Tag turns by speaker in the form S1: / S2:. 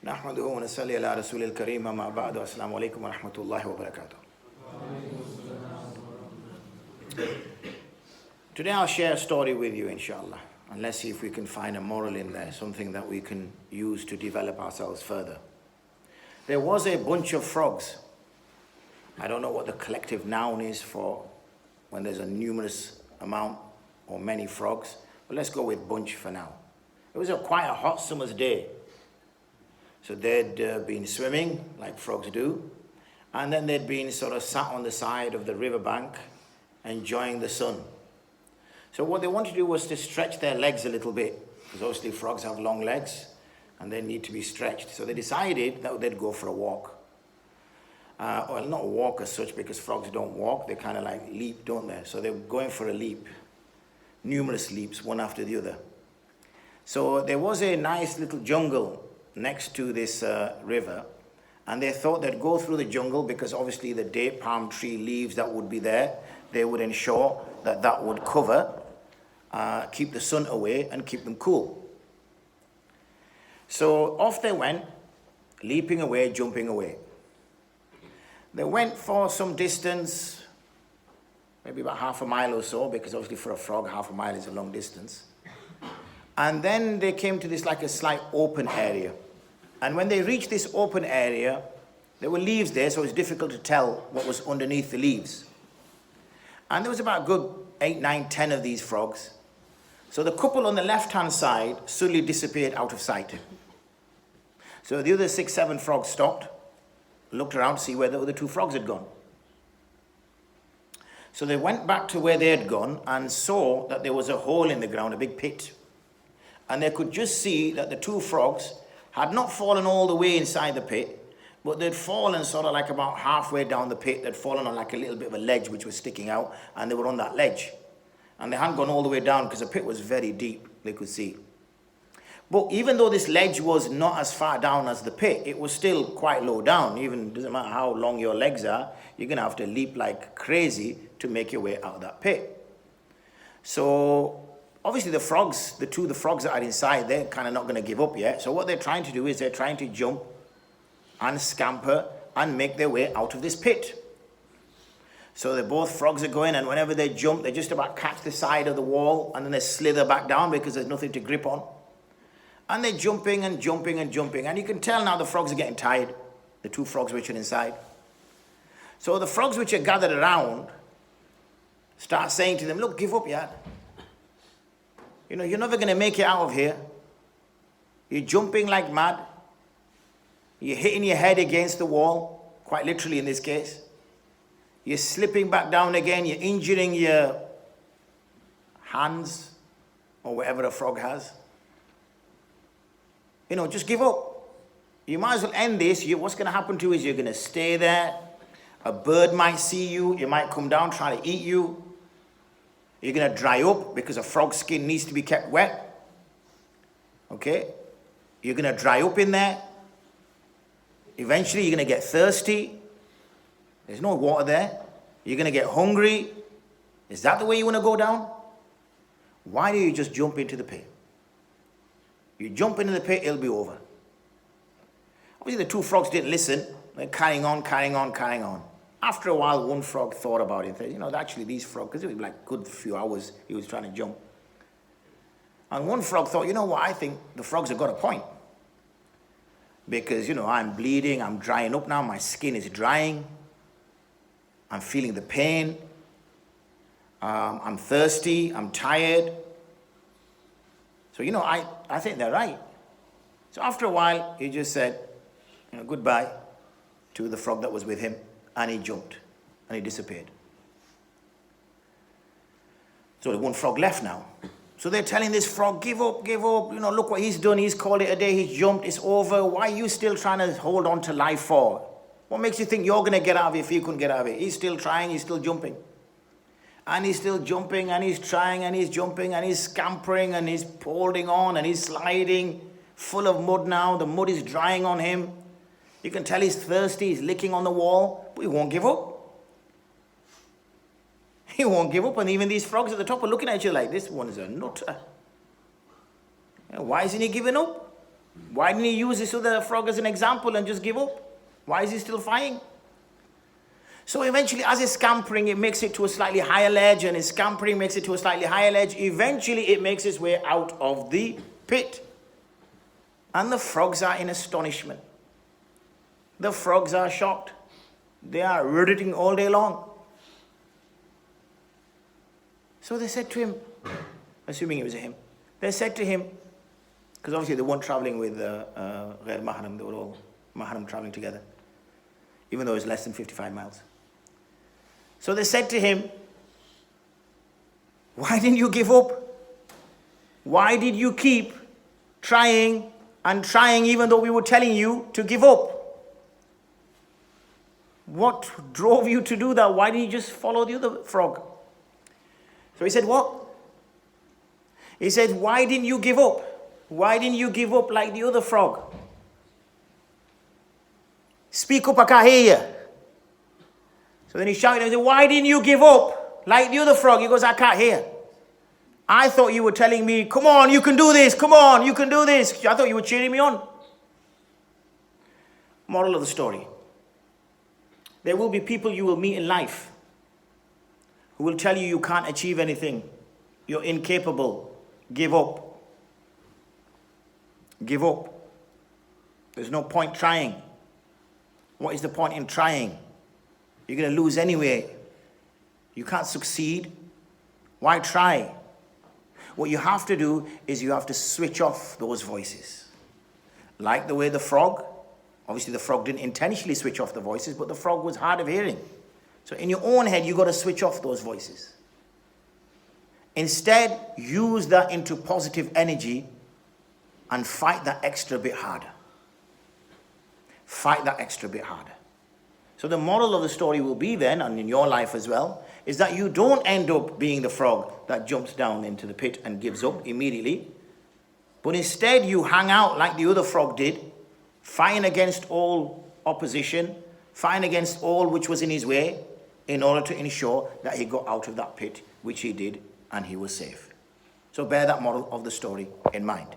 S1: نحمده ونصلي على رسول الكريم أما بعد السلام عليكم ورحمة الله وبركاته. Today I'll share a story with you, inshallah, and let's see if we can find a moral in there, something that we can use to develop ourselves further. There was a bunch of frogs. I don't know what the collective noun is for when there's a numerous amount or many frogs, but let's go with bunch for now. It was quite a hot summer's day. So they'd been swimming like frogs do, and then they'd been sort of sat on the side of the riverbank enjoying the sun. So what they wanted to do was to stretch their legs a little bit, because obviously frogs have long legs and they need to be stretched. So they decided that they'd go for a walk. Well, not a walk as such, because frogs don't walk, they kind of like leap, don't they? So they were going for a leap, numerous leaps, one after the other. So there was a nice little jungle next to this river, and they thought they'd go through the jungle because obviously the date palm tree leaves that would be there, they would ensure that that would cover, keep the sun away and keep them cool. So off they went, leaping away, jumping away. They went for some distance, maybe about half a mile or so, because obviously for a frog half a mile is a long distance. And then they came to this like a slight open area. And when they reached this open area, there were leaves there, so it was difficult to tell what was underneath the leaves. And there was about a good 8, 9, 10 of these frogs. So the couple on the left-hand side suddenly disappeared out of sight. So the other 6, 7 frogs stopped, looked around to see where the other 2 frogs had gone. So they went back to where they had gone and saw that there was a hole in the ground, a big pit. And they could just see that the 2 frogs had not fallen all the way inside the pit, but they'd fallen sort of like about halfway down the pit. They'd fallen on like a little bit of a ledge which was sticking out, and they were on that ledge. And they hadn't gone all the way down because the pit was very deep, they could see. But even though this ledge was not as far down as the pit, it was still quite low down. Even doesn't matter how long your legs are, you're going to have to leap like crazy to make your way out of that pit. So obviously the frogs, the frogs that are inside, they're kind of not going to give up yet. So what they're trying to do is they're trying to jump and scamper and make their way out of this pit. So the both frogs are going, and whenever they jump, they just about catch the side of the wall, and then they slither back down because there's nothing to grip on. And they're jumping and jumping and jumping. And you can tell now the frogs are getting tired, the 2 frogs which are inside. So the frogs which are gathered around start saying to them, look, give up, yeah. You know, you're never going to make it out of here. You're jumping like mad. You're hitting your head against the wall, quite literally in this case. You're slipping back down again. You're injuring your hands or whatever a frog has. You know, just give up. You might as well end this. What's going to happen to you is you're going to stay there. A bird might see you. It might come down, try to eat you. You're going to dry up because a frog's skin needs to be kept wet. Okay? You're going to dry up in there. Eventually, you're going to get thirsty. There's no water there. You're going to get hungry. Is that the way you want to go down? Why do you just jump into the pit? You jump into the pit, it'll be over. Obviously, the 2 frogs didn't listen. They're carrying on, carrying on, carrying on. After a while, one frog thought about it. Said, you know, actually these frogs, because it was like a good few hours he was trying to jump. And one frog thought, you know what, I think the frogs have got a point. Because, you know, I'm bleeding, I'm drying up now, my skin is drying. I'm feeling the pain. I'm thirsty, I'm tired. So, you know, I think they're right. So after a while, he just said, you know, goodbye to the frog that was with him. And he jumped, and he disappeared. So the one frog left now. So they're telling this frog, give up, you know, look what he's done, he's called it a day, he's jumped, it's over. Why are you still trying to hold on to life for? What makes you think you're going to get out of it if you couldn't get out of it? He's still trying, he's still jumping. And he's still jumping, and he's trying, and he's jumping, and he's scampering, and he's holding on, and he's sliding, full of mud now. The mud is drying on him. You can tell he's thirsty, he's licking on the wall, but he won't give up. He won't give up, and even these frogs at the top are looking at you like, this one is a nutter. Why isn't he giving up? Why didn't he use this other frog as an example and just give up? Why is he still fighting? So eventually, as it's scampering, it makes it to a slightly higher ledge, and it's scampering makes it to a slightly higher ledge. Eventually, it makes its way out of the pit. And the frogs are in astonishment. The frogs are shocked. They are rooting all day long. So they said to him, assuming it was a him, they said to him, because obviously they weren't traveling with Ghair Mahram, they were all Mahram traveling together, even though it was less than 55 miles. So they said to him, why didn't you give up? Why did you keep trying and trying even though we were telling you to give up? What drove you to do that? Why didn't you just follow the other frog? So he said, what? He said, why didn't you give up? Why didn't you give up like the other frog? Speak up, I can't hear you. So then he shouted and said, why didn't you give up like the other frog? He goes, I can't hear. I thought you were telling me, come on, you can do this. Come on, you can do this. I thought you were cheering me on. Moral of the story. There will be people you will meet in life who will tell you you can't achieve anything. You're incapable. Give up. Give up. There's no point trying. What is the point in trying? You're going to lose anyway. You can't succeed. Why try? What you have to do is you have to switch off those voices. Like the way the frog, obviously the frog didn't intentionally switch off the voices, but the frog was hard of hearing. So in your own head, you've got to switch off those voices. Instead, use that into positive energy and fight that extra bit harder. Fight that extra bit harder. So the moral of the story will be then, and in your life as well, is that you don't end up being the frog that jumps down into the pit and gives up immediately. But instead you hang out like the other frog did, fighting against all opposition, fighting against all which was in his way, in order to ensure that he got out of that pit, which he did, and he was safe. So bear that moral of the story in mind.